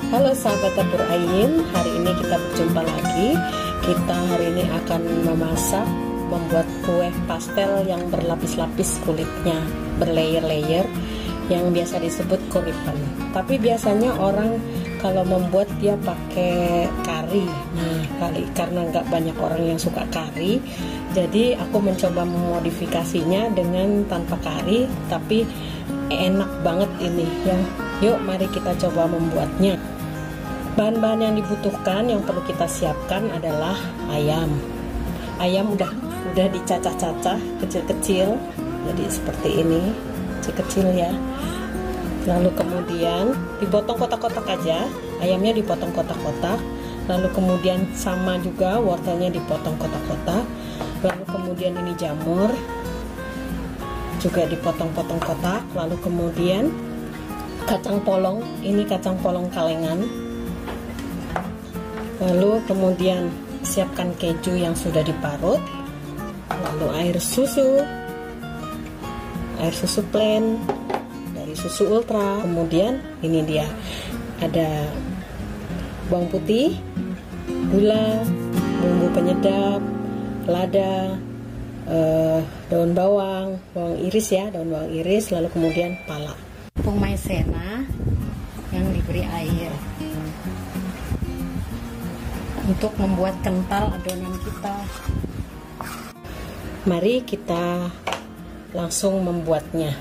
Halo sahabat dapur Ayin, hari ini kita berjumpa lagi. Kita hari ini akan membuat kue pastel yang berlapis-lapis kulitnya, berlayer-layer, yang biasa disebut kuripan. Tapi biasanya orang kalau membuat dia pakai kari. Nah, karena nggak banyak orang yang suka kari, jadi aku mencoba memodifikasinya dengan tanpa kari, tapi enak banget ini ya. Yuk mari kita coba membuatnya. Bahan-bahan yang dibutuhkan, yang perlu kita siapkan adalah ayam. Ayam udah dicacah-cacah kecil-kecil, jadi seperti ini, kecil-kecil ya. Lalu kemudian dipotong kotak-kotak aja, ayamnya dipotong kotak-kotak. Lalu kemudian sama juga wortelnya dipotong kotak-kotak. Lalu kemudian ini jamur juga dipotong-potong kotak. Lalu kemudian kacang polong, ini kacang polong kalengan. Lalu kemudian siapkan keju yang sudah diparut, lalu air susu plain dari susu ultra. Kemudian ini dia, ada bawang putih, gula, bumbu penyedap, lada, daun bawang iris ya, daun bawang iris, lalu kemudian pala, tepung maizena yang diberi air untuk membuat kental adonan kita. Mari kita langsung membuatnya.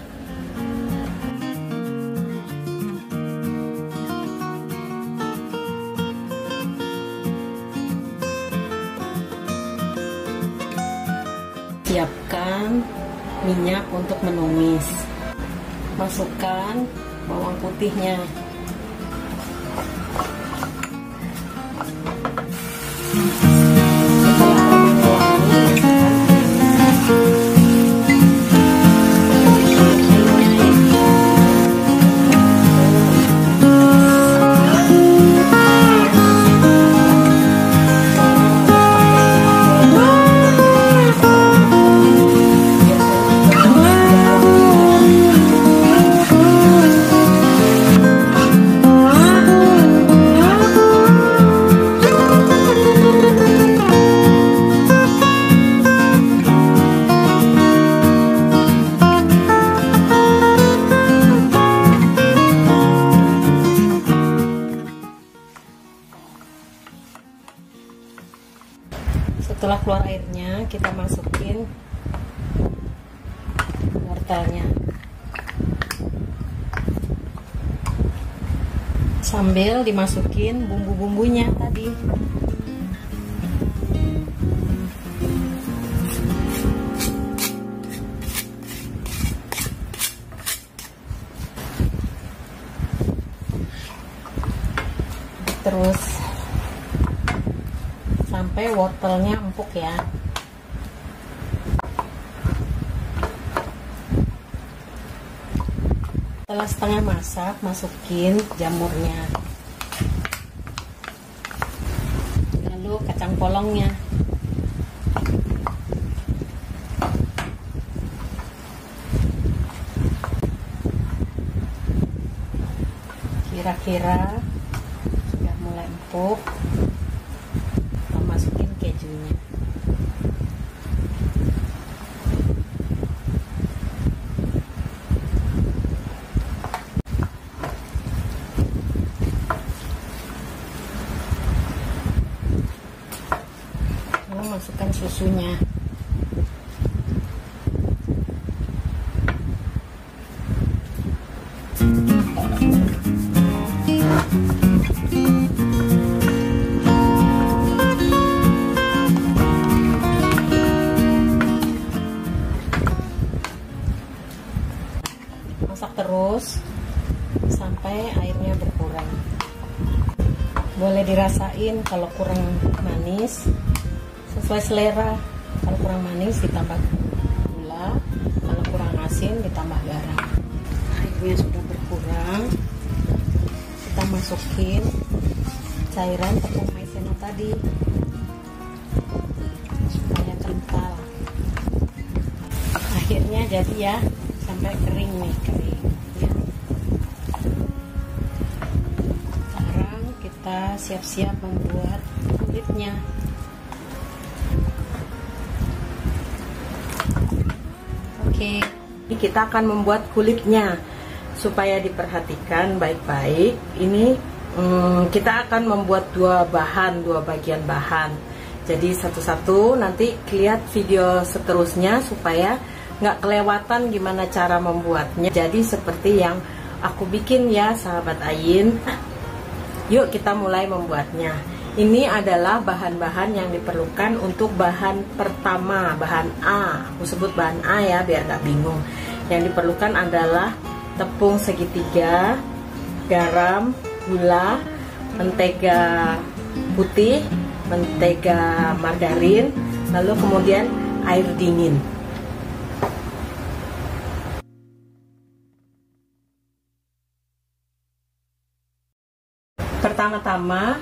Siapkan minyak untuk menumis. Masukkan bawang putihnya. Setelah keluar airnya, kita masukin wortelnya sambil dimasukin bumbu-bumbunya tadi. Terus sampai wortelnya empuk ya. Setelah setengah masak, masukin jamurnya, lalu kacang polongnya. Kira-kira sudah mulai empuk, kita masukin kejunya. Lalu masukkan susunya. masak terus sampai airnya berkurang. Boleh dirasain kalau kurang manis, sesuai selera. Kalau kurang manis ditambah gula, kalau kurang asin ditambah garam. Airnya sudah berkurang, kita masukin cairan tepung maizena tadi supaya kental. Akhirnya jadi ya, sampai kering nih, kering ya. Sekarang kita siap-siap membuat kulitnya. Oke, ini kita akan membuat kulitnya. Supaya diperhatikan baik-baik, ini kita akan membuat dua bagian bahan. Jadi satu-satu nanti lihat video seterusnya supaya nggak kelewatan gimana cara membuatnya. Jadi seperti yang aku bikin ya sahabat Ayin. Yuk kita mulai membuatnya. Ini adalah bahan-bahan yang diperlukan untuk bahan pertama, bahan A. Aku sebut bahan A ya biar nggak bingung. Yang diperlukan adalah tepung segitiga, garam, gula, mentega putih, mentega margarin, lalu kemudian air dingin. Pertama-tama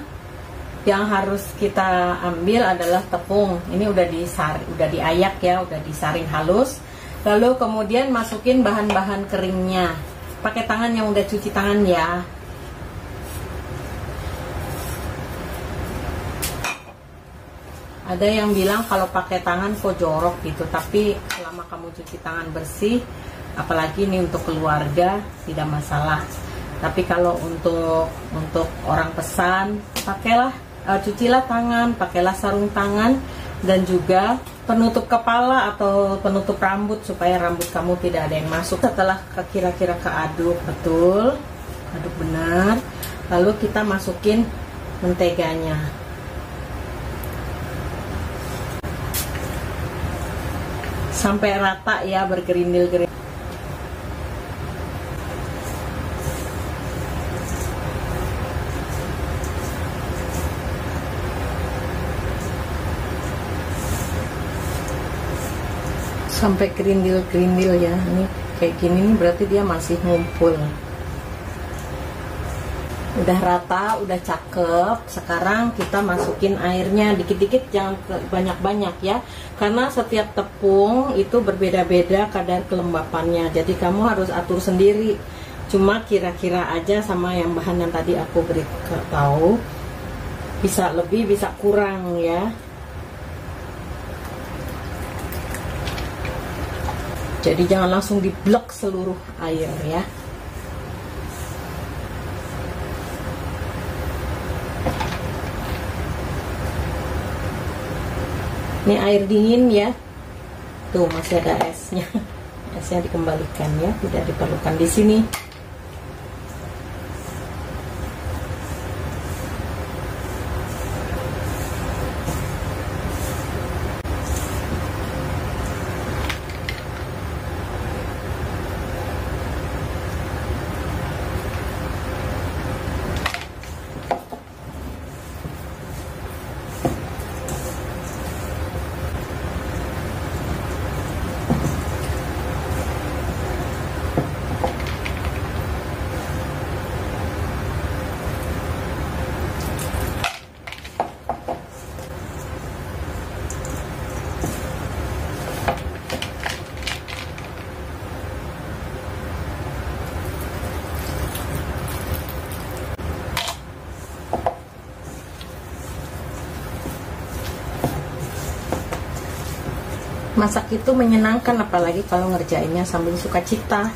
yang harus kita ambil adalah tepung. Ini udah diayak ya, udah disaring halus. Lalu kemudian masukin bahan-bahan keringnya. Pakai tangan yang udah cuci tangan ya. Ada yang bilang kalau pakai tangan kok jorok gitu, tapi selama kamu cuci tangan bersih, apalagi ini untuk keluarga tidak masalah. Tapi kalau untuk orang pesan, pakailah cucilah tangan, pakailah sarung tangan dan juga penutup kepala atau penutup rambut supaya rambut kamu tidak ada yang masuk. Setelah kira-kira keaduk betul, aduk benar, lalu kita masukin menteganya. Sampai rata ya, bergerindil-gerindil. Sampai kerindil-kerindil ya. Ini kayak gini nih berarti dia masih ngumpul. Udah rata, udah cakep. Sekarang kita masukin airnya dikit-dikit, jangan banyak-banyak ya. Karena setiap tepung itu berbeda-beda kadar kelembapannya. Jadi kamu harus atur sendiri. Cuma kira-kira aja sama yang bahan yang tadi aku beritahu. Bisa lebih, bisa kurang ya. Jadi jangan langsung diblok seluruh air ya. Ini air dingin ya. Tuh masih ada esnya. Esnya dikembalikan ya, tidak diperlukan di sini. Masak itu menyenangkan, apalagi kalau ngerjainnya sambil sukacita.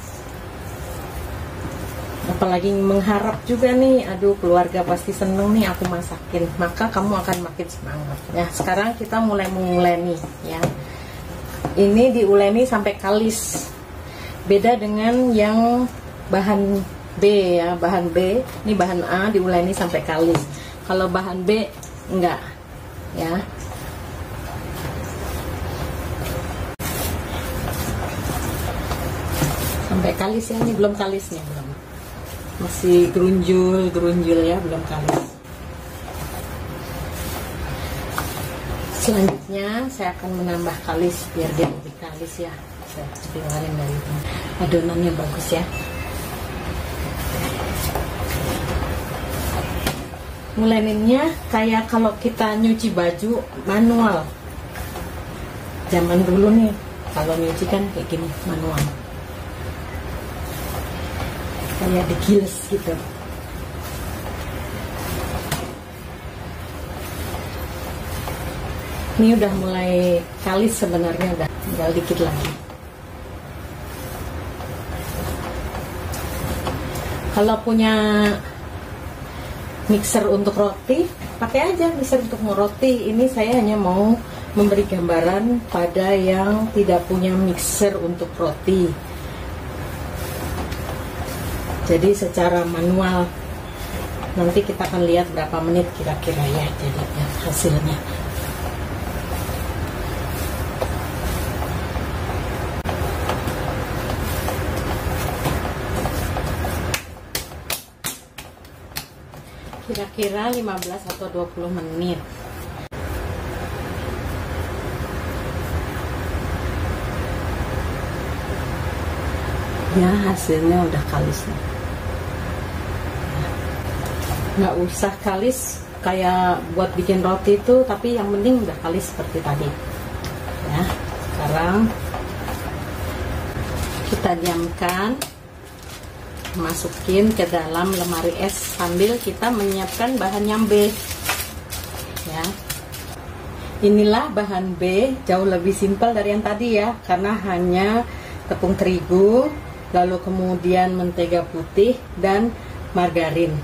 Apalagi mengharap juga nih, aduh keluarga pasti seneng nih aku masakin, maka kamu akan makin semangat. Ya, sekarang kita mulai menguleni ya. Ini diuleni sampai kalis. Beda dengan yang bahan B ya, bahan B, ini bahan A diuleni sampai kalis. Kalau bahan B enggak ya. Sampai sampai kalis ya. Ini belum kalis nih, belum, masih gerunjul ya, belum kalis. Selanjutnya saya akan menambah kalis biar dia lebih kalis ya. Saya keluarin dari adonannya, bagus ya. Ngulaninnya kayak kalau kita nyuci baju manual. Zaman dulu nih, kalau nyuci kan kayak gini, manual. Kayak digiles gitu. Ini udah mulai kalis sebenarnya, udah tinggal dikit lagi. Kalau punya mixer untuk roti, pakai aja mixer untuk roti. Ini saya hanya mau memberi gambaran pada yang tidak punya mixer untuk roti. Jadi secara manual, nanti kita akan lihat berapa menit kira-kira ya jadinya hasilnya. Kira-kira 15 atau 20 menit. Ya, hasilnya udah kalis nih. Nggak usah kalis kayak buat bikin roti itu, tapi yang penting udah kalis seperti tadi ya. Sekarang kita diamkan, masukin ke dalam lemari es sambil kita menyiapkan bahan yang B ya. Inilah bahan B, jauh lebih simpel dari yang tadi ya, karena hanya tepung terigu, lalu kemudian mentega putih dan margarin.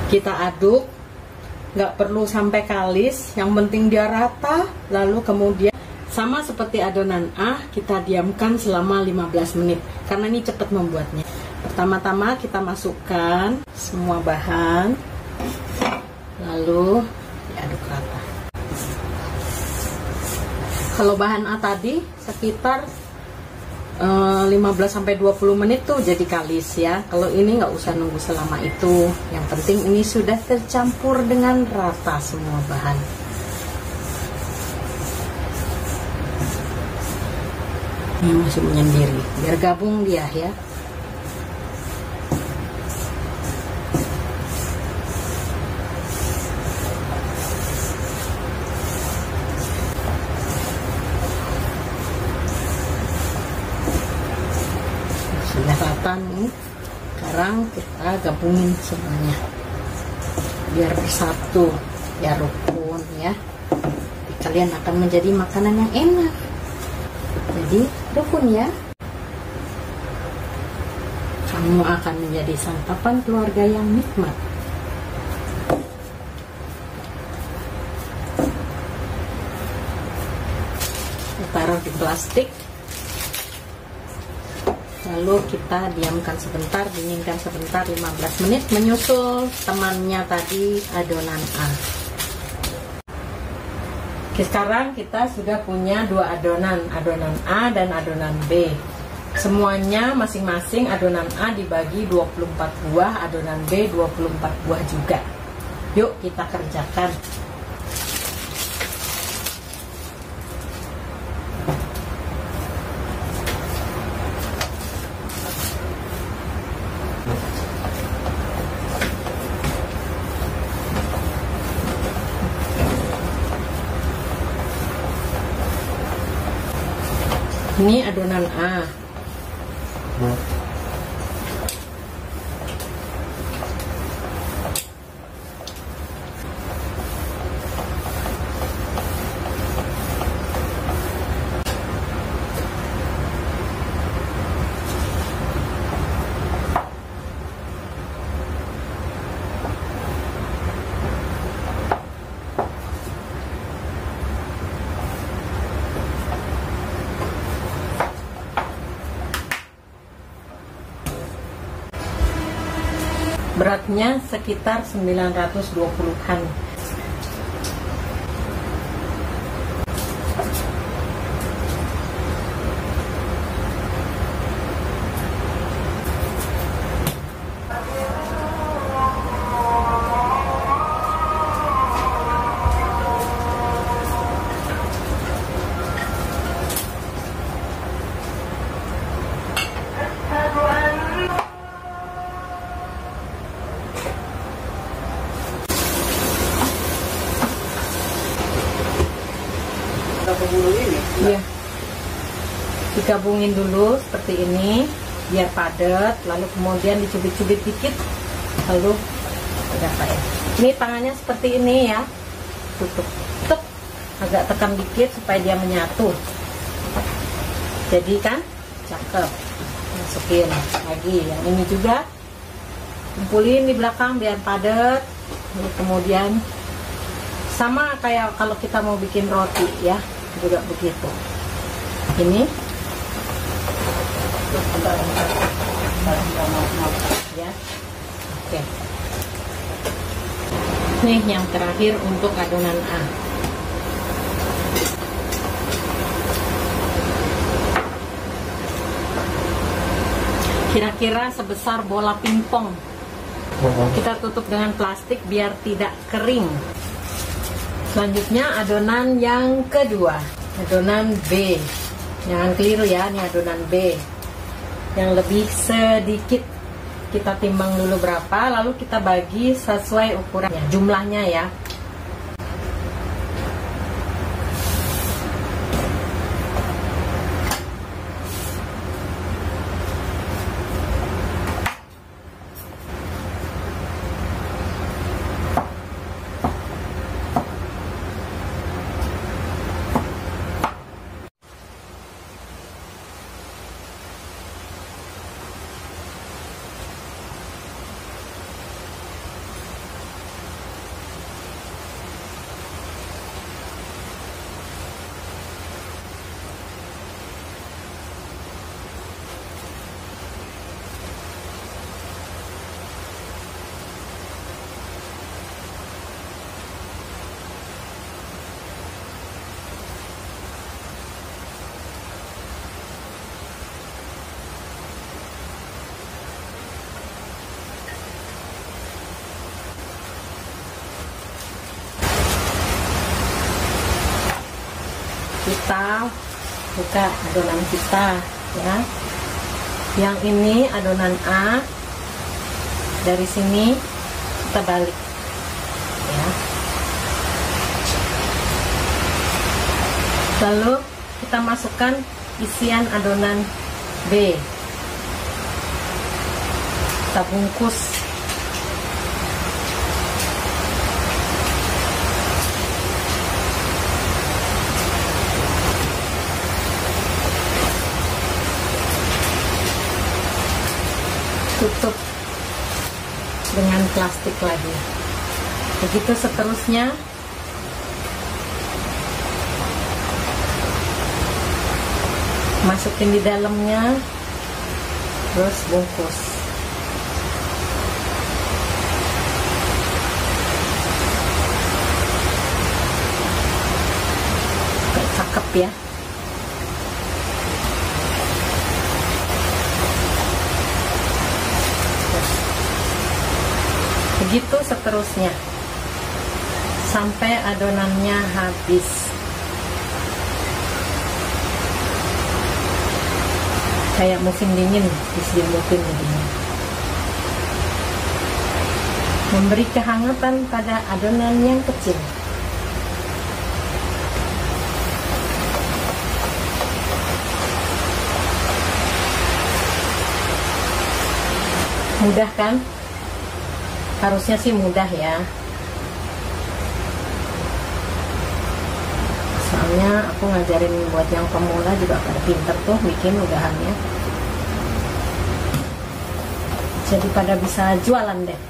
Kita aduk, nggak perlu sampai kalis, yang penting dia rata. Lalu kemudian sama seperti adonan A, kita diamkan selama 15 menit karena ini cepat membuatnya. Pertama-tama kita masukkan semua bahan, lalu diaduk rata. Kalau bahan A tadi sekitar 15-20 menit tuh jadi kalis ya. Kalau ini nggak usah nunggu selama itu. Yang penting ini sudah tercampur dengan rata semua bahan. Ini masih menyendiri, biar gabung dia ya. Sudah rata nih. Sekarang kita gabungin semuanya biar bersatu, biar rukun ya. Jadi kalian akan menjadi makanan yang enak. Jadi rukun ya. Kamu akan menjadi santapan keluarga yang nikmat. Kita taruh di plastik. Lalu kita diamkan sebentar, dinginkan sebentar 15 menit, menyusul temannya tadi adonan A. Oke, sekarang kita sudah punya dua adonan, adonan A dan adonan B. Semuanya masing-masing adonan A dibagi 24 buah, adonan B 24 buah juga. Yuk kita kerjakan. Ini adonan A. Beratnya sekitar 920-an. Iya. Digabungin dulu seperti ini biar padat, lalu kemudian dicubit-cubit dikit, lalu udah kayak. Ini tangannya seperti ini ya. Tutup. Tutup. Agak tekan dikit supaya dia menyatu. Jadi kan cakep. Masukin lagi yang ini juga. Kumpulin di belakang biar padat. Lalu kemudian sama kayak kalau kita mau bikin roti ya, juga begitu. Ini ya. Oke. Nih yang terakhir untuk adonan A. Kira-kira sebesar bola pingpong. Kita tutup dengan plastik biar tidak kering. Selanjutnya adonan yang kedua, adonan B. Jangan keliru ya, ini adonan B. Yang lebih sedikit. Kita timbang dulu berapa, lalu kita bagi sesuai ukurannya, jumlahnya ya. Kita buka adonan kita ya. Yang ini adonan A. Dari sini kita balik ya. Lalu kita masukkan isian adonan B. Kita bungkus. Tutup dengan plastik lagi. Begitu seterusnya. Masukin di dalamnya, terus bungkus. Cakep ya. Begitu seterusnya sampai adonannya habis. Kayak musim dingin, diselimutin begini. Memberi kehangatan pada adonan yang kecil. Mudah kan? Harusnya sih mudah ya. Soalnya aku ngajarin buat yang pemula juga pada pinter tuh bikin udahannya. Jadi pada bisa jualan deh.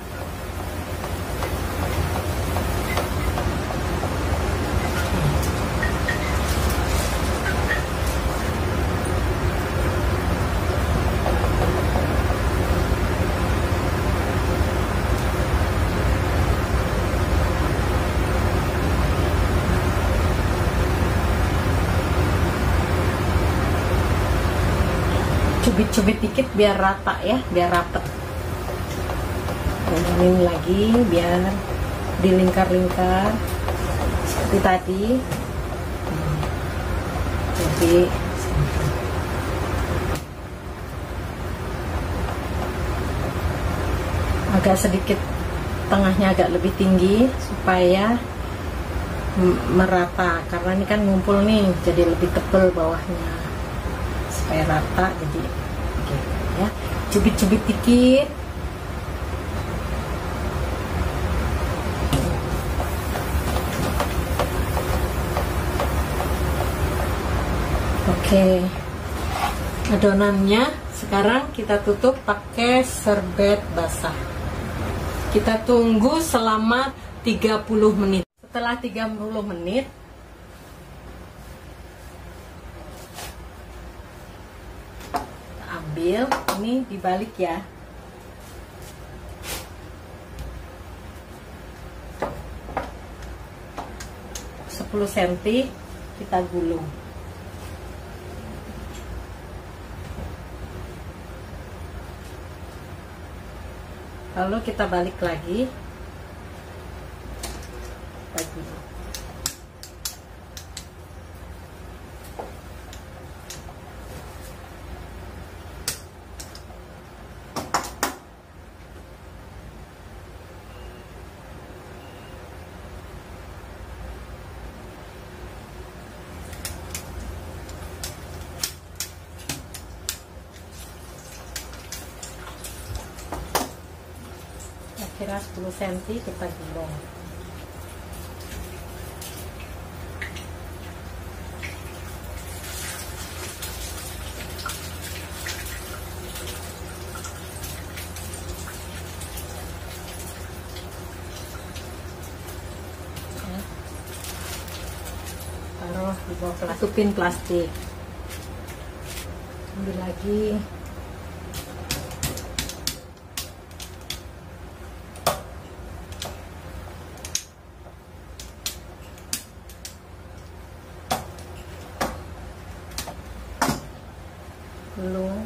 Cubit-cubit dikit biar rata ya, biar rapet. Ini lagi biar dilingkar-lingkar seperti tadi. Jadi agak sedikit tengahnya agak lebih tinggi supaya merata, karena ini kan ngumpul nih, jadi lebih tebal bawahnya supaya rata. Jadi oke, ya, cubit-cubit dikit. Oke, adonannya sekarang kita tutup pakai serbet basah. Kita tunggu selama 30 menit. Setelah 30 menit, kita ambil, ini dibalik ya. Sepuluh cm kita gulung. Lalu kita balik lagi. Kira 10 cm kita gulung. Ya. Taruh di bawah plastik. Tutupin plastik. Ambil lagi. Belum.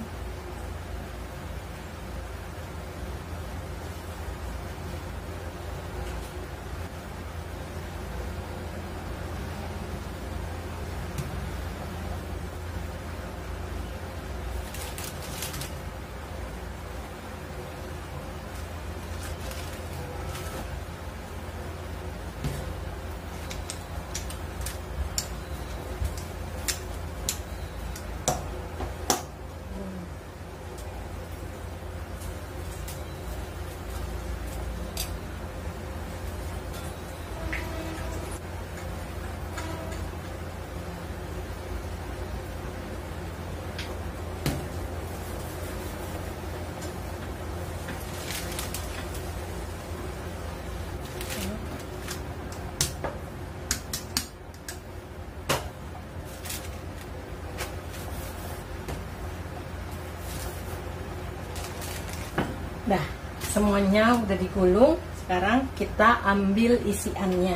Nah, semuanya udah digulung. Sekarang kita ambil isiannya.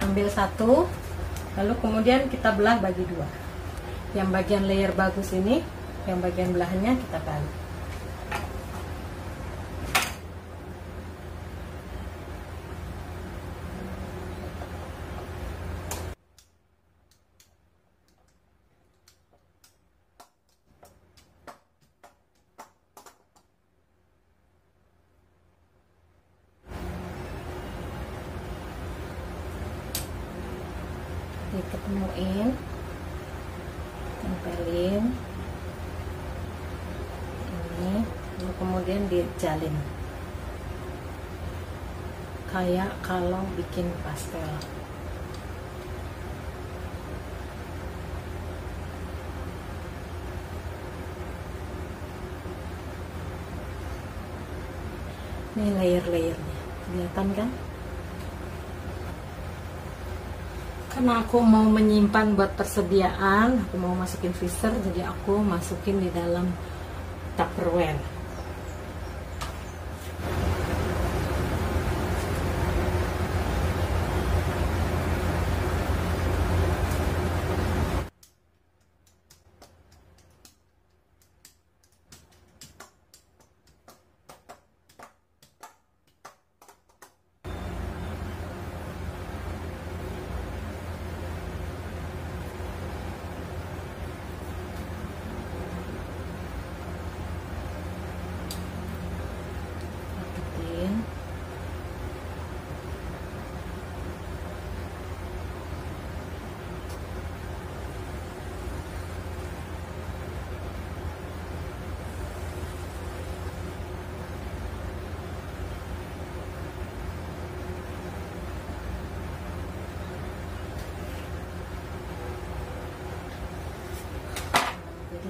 Ambil satu, lalu kemudian kita belah bagi dua. Yang bagian layer bagus ini, yang bagian belahnya kita balik. Diketemuin, tempelin ini, lalu kemudian dijalin kayak kalau bikin pastel. Ini layer-layernya, kelihatan kan? Karena aku mau menyimpan buat persediaan, aku mau masukin freezer, jadi aku masukin di dalam Tupperware.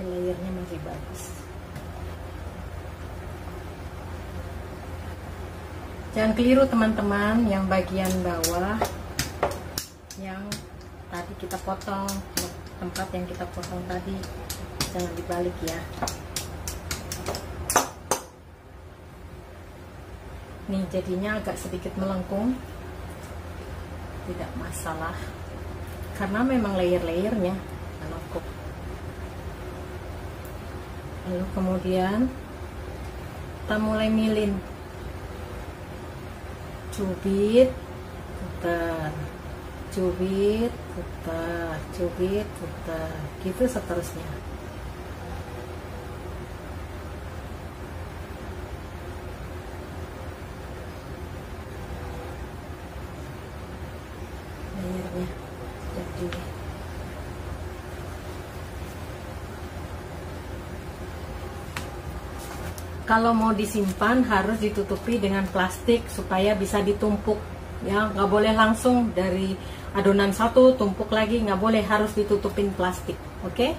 Ini layernya masih bagus. Jangan keliru teman-teman, yang bagian bawah yang tadi kita potong, tempat yang kita potong tadi jangan dibalik ya. Nih jadinya agak sedikit melengkung, tidak masalah karena memang layer-layernya melengkung. Lalu kemudian kita mulai milin, cubit, putar, cubit, putar, cubit, putar, gitu seterusnya. Layernya jadi kalau mau disimpan harus ditutupi dengan plastik supaya bisa ditumpuk ya, nggak boleh langsung dari adonan satu tumpuk lagi, nggak boleh, harus ditutupin plastik. Oke?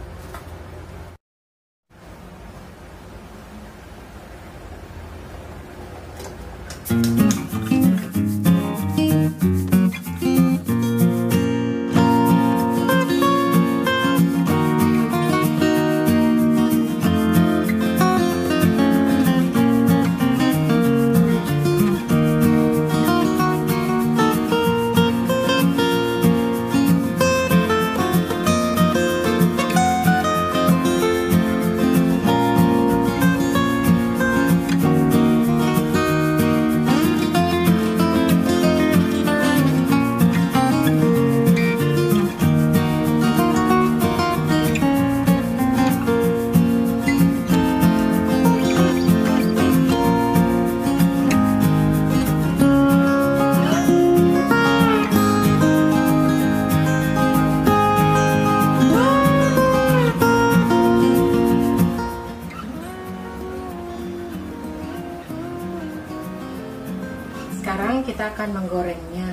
Sekarang kita akan menggorengnya.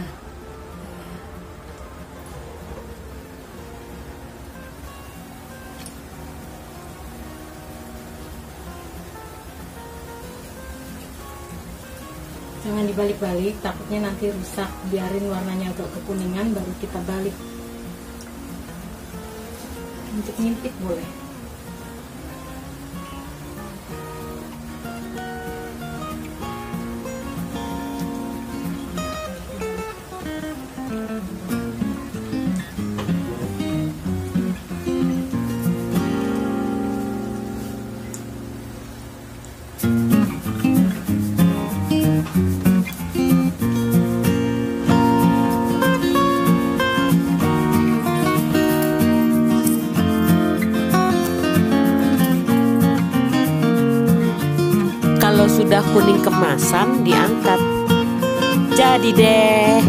Jangan dibalik-balik, takutnya nanti rusak. Biarin warnanya agak kekuningan baru kita balik. Ngintip-ngintip boleh. Kalau sudah kuning kemasan diangkat. Jadi deh.